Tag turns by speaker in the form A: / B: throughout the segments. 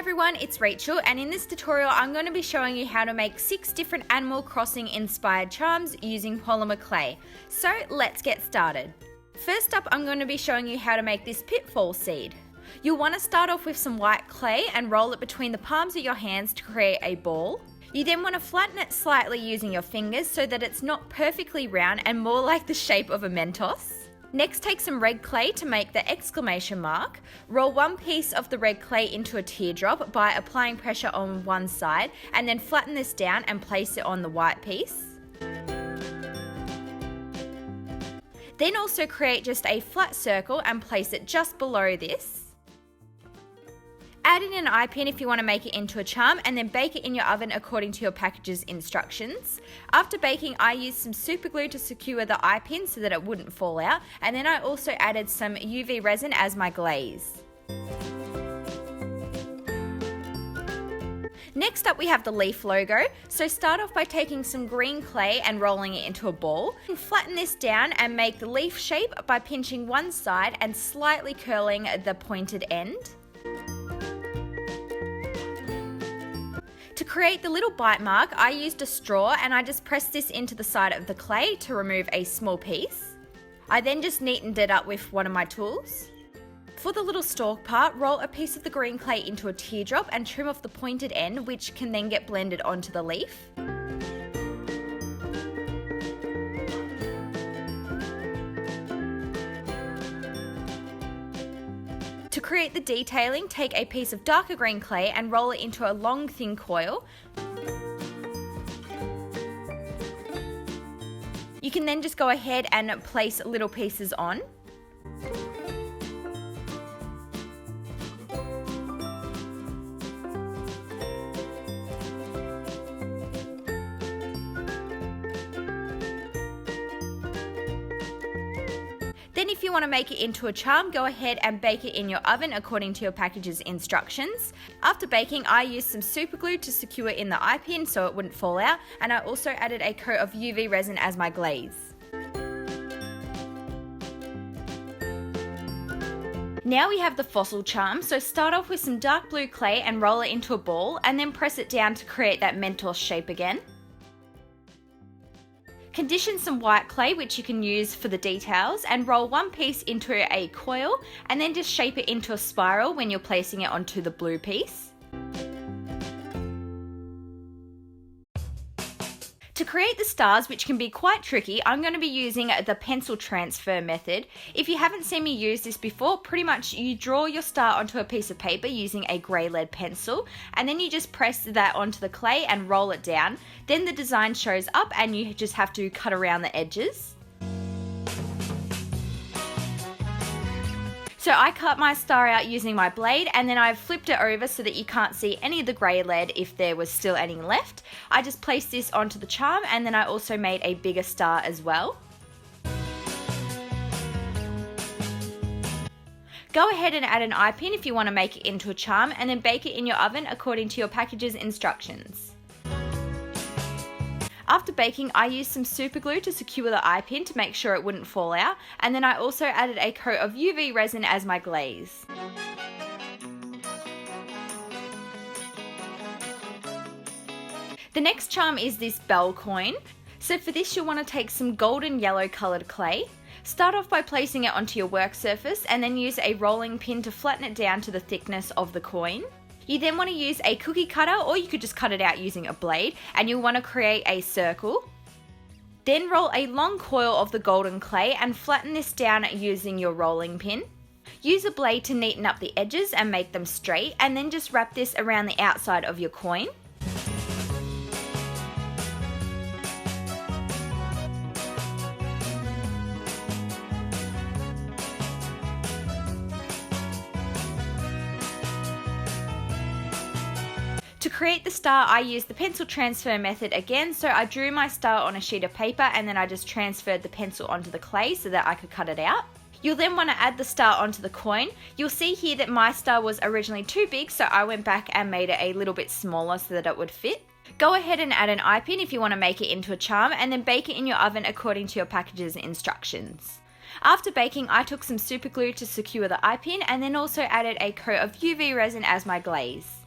A: everyone, it's Rachel, and in this tutorial I'm going to be showing you how to make 6 different Animal Crossing inspired charms using polymer clay. So let's get started. First up, I'm going to be showing you how to make this Pitfall Seed. You'll want to start off with some white clay and roll it between the palms of your hands to create a ball. You then want to flatten it slightly using your fingers so that it's not perfectly round and more like the shape of a Mentos. Next, take some red clay to make the exclamation mark. Roll one piece of the red clay into a teardrop by applying pressure on one side, and then flatten this down and place it on the white piece. Then also create just a flat circle and place it just below this. Add in an eye pin if you want to make it into a charm, and then bake it in your oven according to your package's instructions. After baking, I used some super glue to secure the eye pin so that it wouldn't fall out, and then I also added some UV resin as my glaze. Next up, we have the leaf logo. So start off by taking some green clay and rolling it into a ball. Flatten this down and make the leaf shape by pinching one side and slightly curling the pointed end. To create the little bite mark, I used a straw and I just pressed this into the side of the clay to remove a small piece. I then just neatened it up with one of my tools. For the little stalk part, roll a piece of the green clay into a teardrop and trim off the pointed end, which can then get blended onto the leaf. To create the detailing, take a piece of darker green clay and roll it into a long thin coil. You can then just go ahead and place little pieces on. Then if you want to make it into a charm, go ahead and bake it in your oven according to your package's instructions. After baking, I used some super glue to secure in the eye pin so it wouldn't fall out, and I also added a coat of UV resin as my glaze. Now we have the fossil charm, so start off with some dark blue clay and roll it into a ball, and then press it down to create that Mentos shape again. Condition some white clay, which you can use for the details, and roll one piece into a coil and then just shape it into a spiral when you're placing it onto the blue piece. To create the stars, which can be quite tricky, I'm going to be using the pencil transfer method. If you haven't seen me use this before, pretty much you draw your star onto a piece of paper using a grey lead pencil, and then you just press that onto the clay and roll it down. Then the design shows up and you just have to cut around the edges. So I cut my star out using my blade, and then I've flipped it over so that you can't see any of the grey lead if there was still any left. I just placed this onto the charm, and then I also made a bigger star as well. Go ahead and add an eye pin if you want to make it into a charm, and then bake it in your oven according to your package's instructions. After baking, I used some super glue to secure the eye pin to make sure it wouldn't fall out, and then I also added a coat of UV resin as my glaze. The next charm is this bell coin. So for this, you'll want to take some golden yellow coloured clay. Start off by placing it onto your work surface and then use a rolling pin to flatten it down to the thickness of the coin. You then want to use a cookie cutter, or you could just cut it out using a blade, and you'll want to create a circle. Then roll a long coil of the golden clay and flatten this down using your rolling pin. Use a blade to neaten up the edges and make them straight, and then just wrap this around the outside of your coin. To create the star, I used the pencil transfer method again, so I drew my star on a sheet of paper and then I just transferred the pencil onto the clay so that I could cut it out. You'll then want to add the star onto the coin. You'll see here that my star was originally too big, so I went back and made it a little bit smaller so that it would fit. Go ahead and add an eye pin if you want to make it into a charm, and then bake it in your oven according to your package's instructions. After baking, I took some super glue to secure the eye pin and then also added a coat of UV resin as my glaze.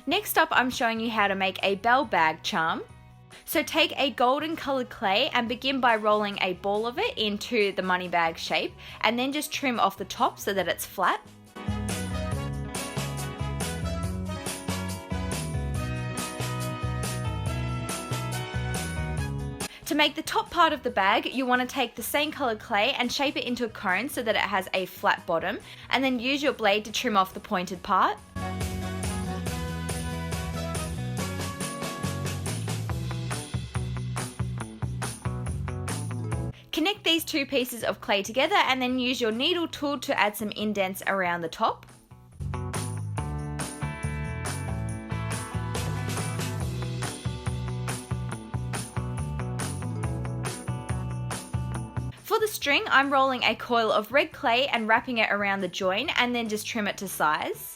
A: Next up, I'm showing you how to make a bell bag charm. So take a golden coloured clay and begin by rolling a ball of it into the money bag shape, and then just trim off the top so that it's flat. To make the top part of the bag, you want to take the same coloured clay and shape it into a cone so that it has a flat bottom, and then use your blade to trim off the pointed part. Connect these two pieces of clay together and then use your needle tool to add some indents around the top. For the string, I'm rolling a coil of red clay and wrapping it around the join, and then just trim it to size.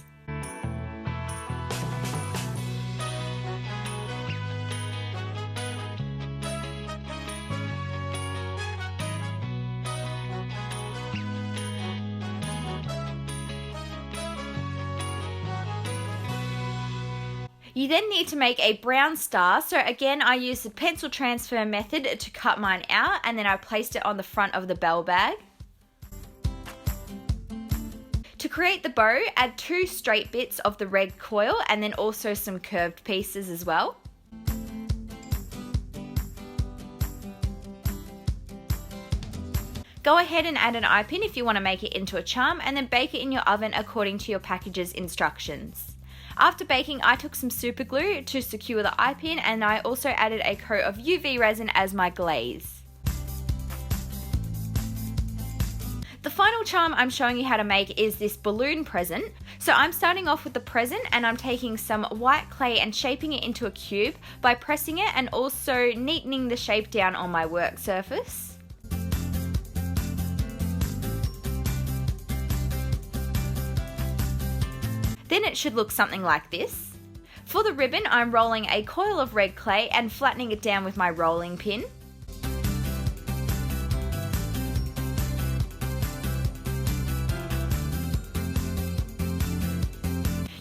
A: You then need to make a brown star, so again I used the pencil transfer method to cut mine out, and then I placed it on the front of the bell bag. To create the bow, add 2 straight bits of the red coil and then also some curved pieces as well. Go ahead and add an eye pin if you want to make it into a charm, and then bake it in your oven according to your package's instructions. After baking, I took some super glue to secure the eye pin, and I also added a coat of UV resin as my glaze. The final charm I'm showing you how to make is this balloon present. So I'm starting off with the present, and I'm taking some white clay and shaping it into a cube by pressing it and also neatening the shape down on my work surface. Then it should look something like this. For the ribbon, I'm rolling a coil of red clay and flattening it down with my rolling pin.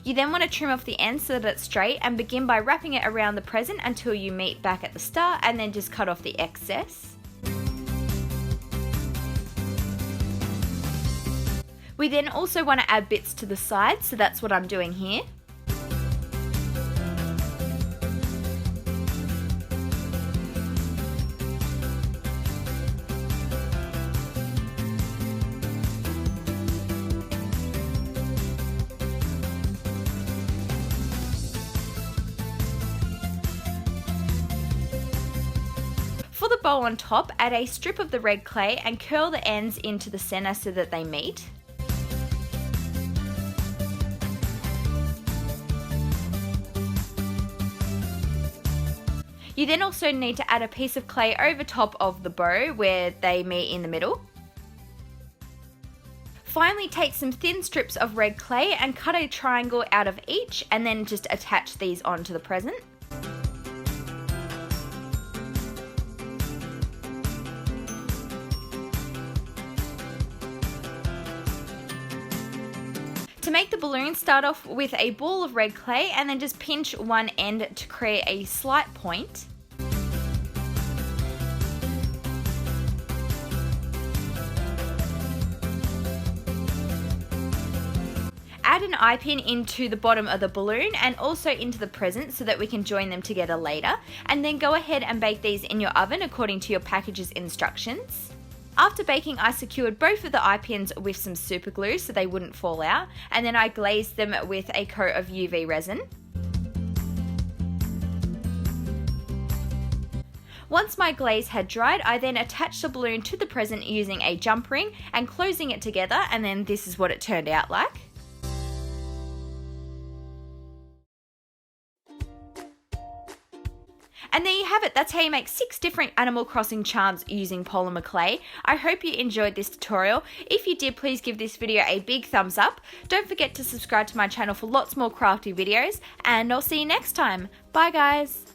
A: You then want to trim off the end so that it's straight, and begin by wrapping it around the present until you meet back at the start, and then just cut off the excess. We then also want to add bits to the sides, so that's what I'm doing here. For the bow on top, add a strip of the red clay and curl the ends into the center so that they meet. You then also need to add a piece of clay over top of the bow where they meet in the middle. Finally, take some thin strips of red clay and cut a triangle out of each, and then just attach these onto the present. To make the balloon, start off with a ball of red clay and then just pinch one end to create a slight point. Add an eye pin into the bottom of the balloon and also into the present so that we can join them together later, and then go ahead and bake these in your oven according to your package's instructions. After baking, I secured both of the eye pins with some super glue so they wouldn't fall out, and then I glazed them with a coat of UV resin. Once my glaze had dried, I then attached the balloon to the present using a jump ring and closing it together, and then this is what it turned out like. And there you have it, that's how you make 6 different Animal Crossing charms using polymer clay. I hope you enjoyed this tutorial. If you did, please give this video a big thumbs up. Don't forget to subscribe to my channel for lots more crafty videos, and I'll see you next time. Bye guys!